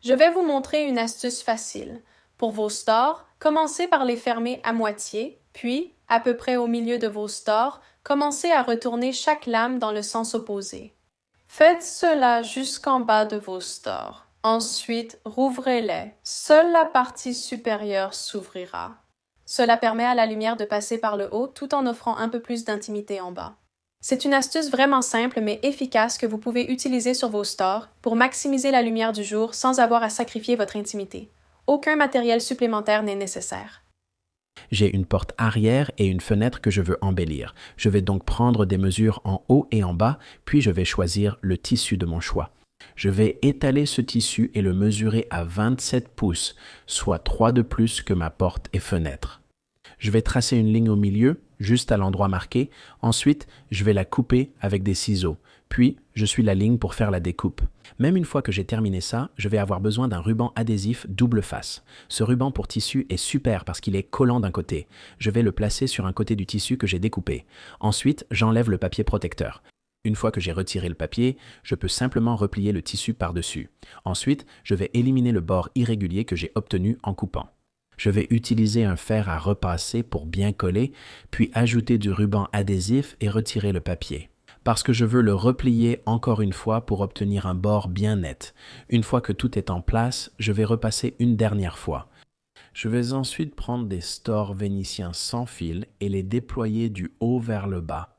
Je vais vous montrer une astuce facile. Pour vos stores, commencez par les fermer à moitié, puis, à peu près au milieu de vos stores, commencez à retourner chaque lame dans le sens opposé. Faites cela jusqu'en bas de vos stores. Ensuite, rouvrez-les. Seule la partie supérieure s'ouvrira. Cela permet à la lumière de passer par le haut tout en offrant un peu plus d'intimité en bas. C'est une astuce vraiment simple mais efficace que vous pouvez utiliser sur vos stores pour maximiser la lumière du jour sans avoir à sacrifier votre intimité. Aucun matériel supplémentaire n'est nécessaire. J'ai une porte arrière et une fenêtre que je veux embellir. Je vais donc prendre des mesures en haut et en bas, puis je vais choisir le tissu de mon choix. Je vais étaler ce tissu et le mesurer à 27 pouces, soit 3 de plus que ma porte et fenêtre. Je vais tracer une ligne au milieu, juste à l'endroit marqué. Ensuite, je vais la couper avec des ciseaux. Puis, je suis la ligne pour faire la découpe. Même une fois que j'ai terminé ça, je vais avoir besoin d'un ruban adhésif double face. Ce ruban pour tissu est super parce qu'il est collant d'un côté. Je vais le placer sur un côté du tissu que j'ai découpé. Ensuite, j'enlève le papier protecteur. Une fois que j'ai retiré le papier, je peux simplement replier le tissu par-dessus. Ensuite, je vais éliminer le bord irrégulier que j'ai obtenu en coupant. Je vais utiliser un fer à repasser pour bien coller, puis ajouter du ruban adhésif et retirer le papier. Parce que je veux le replier encore une fois pour obtenir un bord bien net. Une fois que tout est en place, je vais repasser une dernière fois. Je vais ensuite prendre des stores vénitiens sans fil et les déployer du haut vers le bas.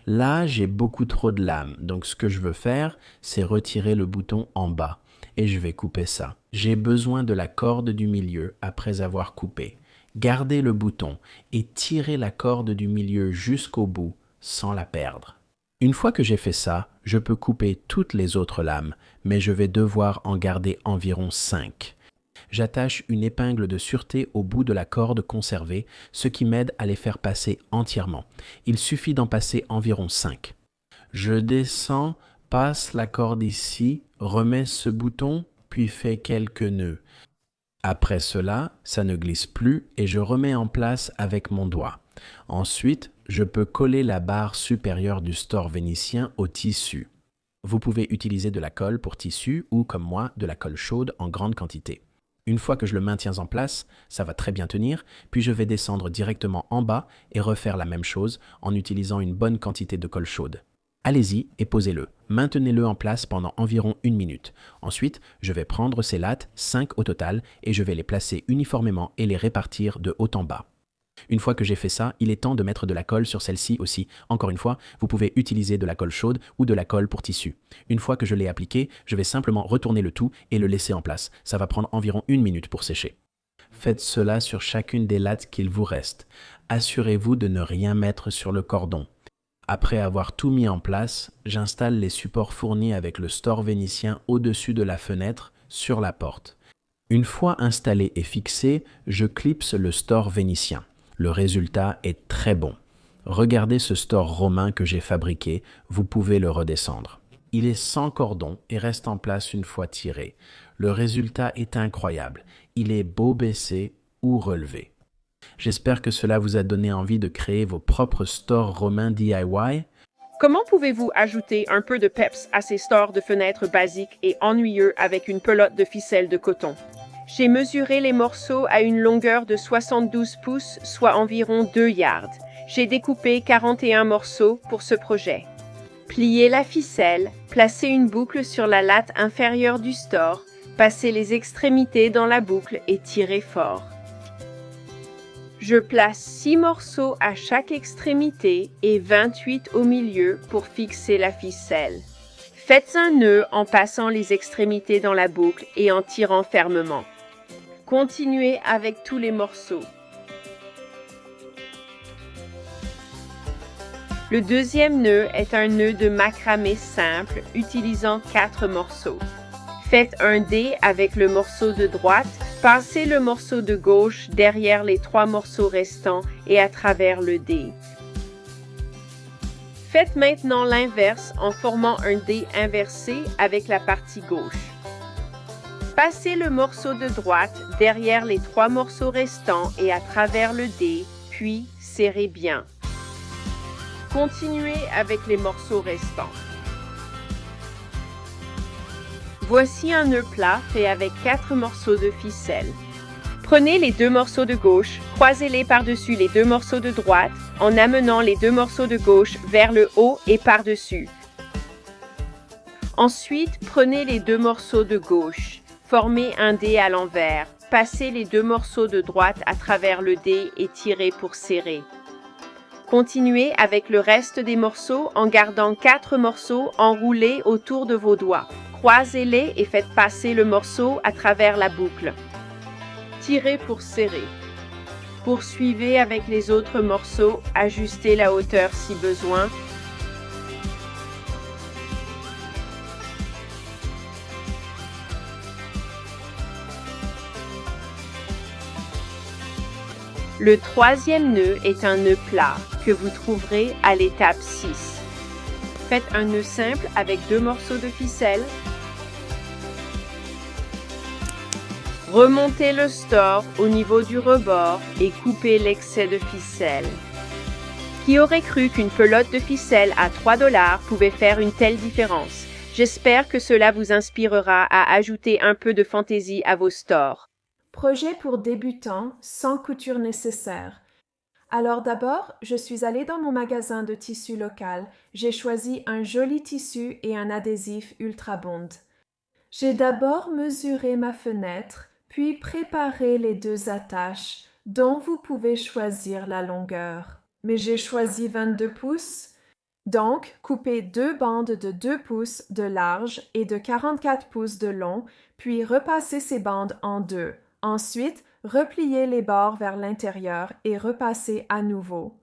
Là, j'ai beaucoup trop de lames, donc ce que je veux faire, c'est retirer le bouton en bas. Et je vais couper ça. J'ai besoin de la corde du milieu après avoir coupé. Gardez le bouton et tirez la corde du milieu jusqu'au bout sans la perdre. Une fois que j'ai fait ça, je peux couper toutes les autres lames, mais je vais devoir en garder environ 5. J'attache une épingle de sûreté au bout de la corde conservée, ce qui m'aide à les faire passer entièrement. Il suffit d'en passer environ 5. Je descends, passe la corde ici, remets ce bouton, puis fais quelques nœuds. Après cela, ça ne glisse plus et je remets en place avec mon doigt. Ensuite, je peux coller la barre supérieure du store vénitien au tissu. Vous pouvez utiliser de la colle pour tissu ou, comme moi, de la colle chaude en grande quantité. Une fois que je le maintiens en place, ça va très bien tenir, puis je vais descendre directement en bas et refaire la même chose en utilisant une bonne quantité de colle chaude. Allez-y et posez-le. Maintenez-le en place pendant environ 1 minute. Ensuite, je vais prendre ces lattes, 5 au total, et je vais les placer uniformément et les répartir de haut en bas. Une fois que j'ai fait ça, il est temps de mettre de la colle sur celle-ci aussi. Encore une fois, vous pouvez utiliser de la colle chaude ou de la colle pour tissu. Une fois que je l'ai appliqué, je vais simplement retourner le tout et le laisser en place. Ça va prendre environ 1 minute pour sécher. Faites cela sur chacune des lattes qu'il vous reste. Assurez-vous de ne rien mettre sur le cordon. Après avoir tout mis en place, j'installe les supports fournis avec le store vénitien au-dessus de la fenêtre sur la porte. Une fois installé et fixé, je clipse le store vénitien. Le résultat est très bon. Regardez ce store romain que j'ai fabriqué, vous pouvez le redescendre. Il est sans cordon et reste en place une fois tiré. Le résultat est incroyable. Il est beau baissé ou relevé. J'espère que cela vous a donné envie de créer vos propres stores romains DIY. Comment pouvez-vous ajouter un peu de peps à ces stores de fenêtres basiques et ennuyeux avec une pelote de ficelle de coton? J'ai mesuré les morceaux à une longueur de 72 pouces, soit environ 2 yards. J'ai découpé 41 morceaux pour ce projet. Pliez la ficelle, placez une boucle sur la latte inférieure du store, passez les extrémités dans la boucle et tirez fort. Je place 6 morceaux à chaque extrémité et 28 au milieu pour fixer la ficelle. Faites un nœud en passant les extrémités dans la boucle et en tirant fermement. Continuez avec tous les morceaux. Le deuxième nœud est un nœud de macramé simple utilisant 4 morceaux. Faites un dé avec le morceau de droite, passez le morceau de gauche derrière les 3 morceaux restants et à travers le dé. Faites maintenant l'inverse en formant un dé inversé avec la partie gauche. Passez le morceau de droite derrière les 3 morceaux restants et à travers le dé, puis serrez bien. Continuez avec les morceaux restants. Voici un nœud plat fait avec 4 morceaux de ficelle. Prenez les 2 morceaux de gauche, croisez-les par-dessus les 2 morceaux de droite en amenant les 2 morceaux de gauche vers le haut et par-dessus. Ensuite, prenez les 2 morceaux de gauche, formez un dé à l'envers, passez les 2 morceaux de droite à travers le dé et tirez pour serrer. Continuez avec le reste des morceaux en gardant 4 morceaux enroulés autour de vos doigts. Croisez-les et faites passer le morceau à travers la boucle. Tirez pour serrer. Poursuivez avec les autres morceaux, ajustez la hauteur si besoin. Le troisième nœud est un nœud plat que vous trouverez à l'étape 6. Faites un nœud simple avec 2 morceaux de ficelle. Remontez le store au niveau du rebord et coupez l'excès de ficelle. Qui aurait cru qu'une pelote de ficelle à 3 $ pouvait faire une telle différence? J'espère que cela vous inspirera à ajouter un peu de fantaisie à vos stores. Projet pour débutants sans couture nécessaire. Alors d'abord, je suis allée dans mon magasin de tissu local. J'ai choisi un joli tissu et un adhésif Ultra Bond. J'ai d'abord mesuré ma fenêtre, puis préparé les 2 attaches, dont vous pouvez choisir la longueur. Mais j'ai choisi 22 pouces. Donc, coupez 2 bandes de 2 pouces de large et de 44 pouces de long, puis repassez ces bandes en deux. Ensuite, repliez les bords vers l'intérieur et repassez à nouveau.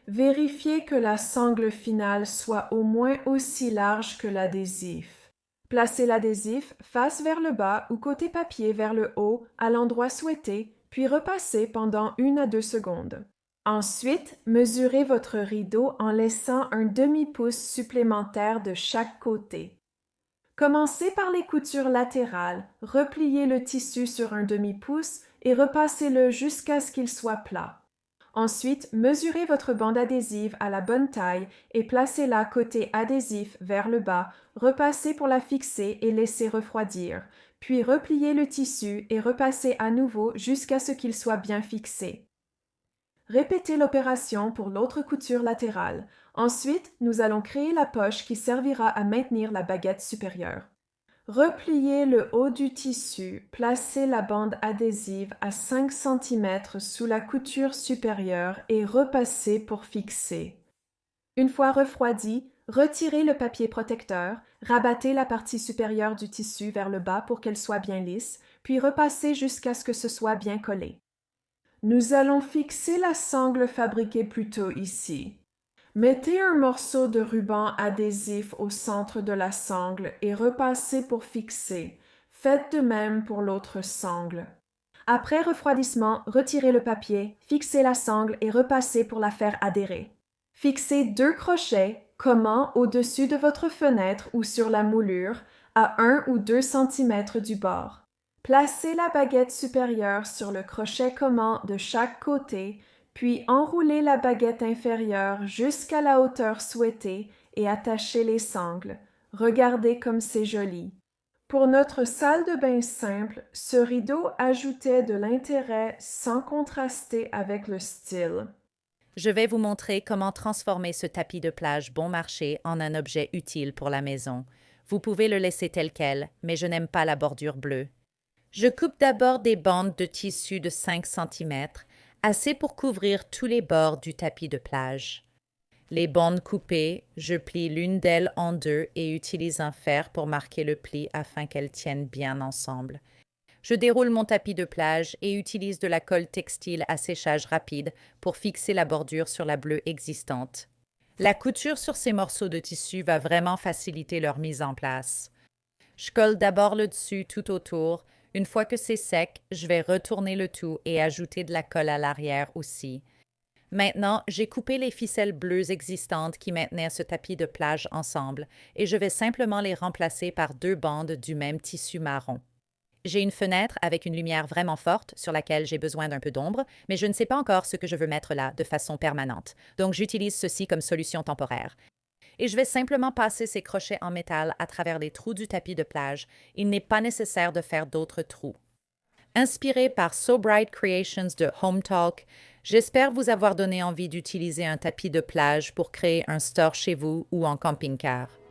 Vérifiez que la sangle finale soit au moins aussi large que l'adhésif. Placez l'adhésif face vers le bas ou côté papier vers le haut à l'endroit souhaité, puis repassez pendant 1 à 2 secondes. Ensuite, mesurez votre rideau en laissant un demi-pouce supplémentaire de chaque côté. Commencez par les coutures latérales, repliez le tissu sur un demi-pouce et repassez-le jusqu'à ce qu'il soit plat. Ensuite, mesurez votre bande adhésive à la bonne taille et placez-la côté adhésif vers le bas, repassez pour la fixer et laissez refroidir, puis repliez le tissu et repassez à nouveau jusqu'à ce qu'il soit bien fixé. Répétez l'opération pour l'autre couture latérale. Ensuite, nous allons créer la poche qui servira à maintenir la baguette supérieure. Repliez le haut du tissu, placez la bande adhésive à 5 cm sous la couture supérieure et repassez pour fixer. Une fois refroidi, retirez le papier protecteur, rabattez la partie supérieure du tissu vers le bas pour qu'elle soit bien lisse, puis repassez jusqu'à ce que ce soit bien collé. Nous allons fixer la sangle fabriquée plus tôt ici. Mettez un morceau de ruban adhésif au centre de la sangle et repassez pour fixer. Faites de même pour l'autre sangle. Après refroidissement, retirez le papier, fixez la sangle et repassez pour la faire adhérer. Fixez 2 crochets, comment au-dessus de votre fenêtre ou sur la moulure, à 1 ou 2 cm du bord. Placez la baguette supérieure sur le crochet comment de chaque côté, puis enroulez la baguette inférieure jusqu'à la hauteur souhaitée et attachez les sangles. Regardez comme c'est joli. Pour notre salle de bain simple, ce rideau ajoutait de l'intérêt sans contraster avec le style. Je vais vous montrer comment transformer ce tapis de plage bon marché en un objet utile pour la maison. Vous pouvez le laisser tel quel, mais je n'aime pas la bordure bleue. Je coupe d'abord des bandes de tissu de 5 cm, assez pour couvrir tous les bords du tapis de plage. Les bandes coupées, je plie l'une d'elles en 2 et utilise un fer pour marquer le pli afin qu'elles tiennent bien ensemble. Je déroule mon tapis de plage et utilise de la colle textile à séchage rapide pour fixer la bordure sur la bleue existante. La couture sur ces morceaux de tissu va vraiment faciliter leur mise en place. Je colle d'abord le dessus tout autour. Une fois que c'est sec, je vais retourner le tout et ajouter de la colle à l'arrière aussi. Maintenant, j'ai coupé les ficelles bleues existantes qui maintenaient ce tapis de plage ensemble et je vais simplement les remplacer par 2 bandes du même tissu marron. J'ai une fenêtre avec une lumière vraiment forte sur laquelle j'ai besoin d'un peu d'ombre, mais je ne sais pas encore ce que je veux mettre là de façon permanente, donc j'utilise ceci comme solution temporaire. et je vais simplement passer ces crochets en métal à travers les trous du tapis de plage. Il n'est pas nécessaire de faire d'autres trous. Inspiré par So Bright Creations de Home Talk, j'espère vous avoir donné envie d'utiliser un tapis de plage pour créer un store chez vous ou en camping-car.